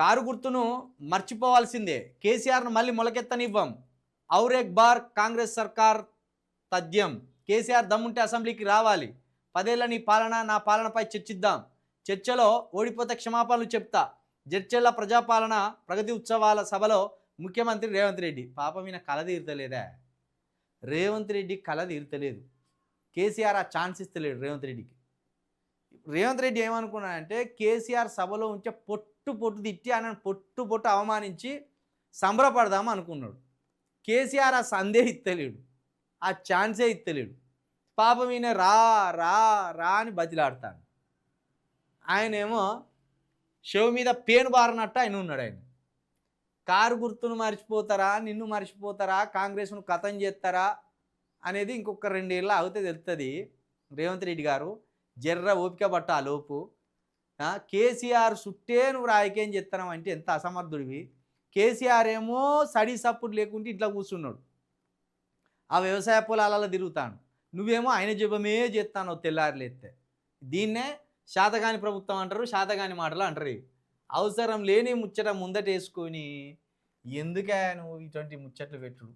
Car గుర్తును మర్చిపోవాల్సిందే. కేసీఆర్ను మళ్ళీ మొలకెత్తనివ్వం. ఔరేక్ బార్ కాంగ్రెస్ సర్కార్ తథ్యం. కేసీఆర్ దమ్ముంటే అసెంబ్లీకి రావాలి. 10 ఏళ్ల నీ పాలన నా పాలనపై చర్చిద్దాం. చర్చలో ఓడిపోతే క్షమాపణలు చెప్తా. జడ్చెల్ల ప్రజాపాలన ప్రగతి ఉత్సవాల సభలో ముఖ్యమంత్రి రేవంత్ రెడ్డి. పాపం ఈయన కల తీరుతలేదా? రేవంత్ రెడ్డి కల తీరుతలేదు. కేసీఆర్ ఆ ఛాన్స్ ఇస్తలేడు రేవంత్ రెడ్డికి. రేవంత్ రెడ్డి ఏమనుకున్నాడంటే కేసీఆర్ సభలో ఉంచే పొట్టు పొట్టు తిట్టి ఆయన పొట్టు పొట్టు అవమానించి సంబరపడదాం అనుకున్నాడు. కేసీఆర్ ఆ సందే ఇత్తలేడు, ఆ ఛాన్సే ఇత్తలేడు. పాపం ఈయన రా రా రా అని బతిలాడతాడు. ఆయనేమో షో మీద పేను బారినట్టు ఆయన ఉన్నాడు. ఆయన కారు గుర్తును మర్చిపోతారా, నిన్ను మర్చిపోతారా, కాంగ్రెస్ను ఖతం చేస్తారా అనేది ఇంకొక 2 ఏళ్ళు ఆగితే తెలుస్తుంది. రేవంత్ రెడ్డి గారు జర్ర ఓపిక పట్ట ఆ లోపు. కేసీఆర్ చుట్టే నువ్వు రాజకీయం చేస్తున్నావు అంటే ఎంత అసమర్థుడివి. కేసీఆర్ ఏమో సడి సప్పుడు లేకుంటే ఇంట్లో కూర్చున్నాడు, ఆ వ్యవసాయ పొలాలలో తిరుగుతాను. నువ్వేమో ఆయన జపమే చేస్తాను తెల్లారులేస్తే. దీన్నే శాతగాని ప్రభుత్వం అంటారు, శాతగాని మాటలు అంటారు. అవసరం లేని ముచ్చట ముందటేసుకొని ఎందుకే నువ్వు ఇటువంటి ముచ్చట్లు పెట్టుడు?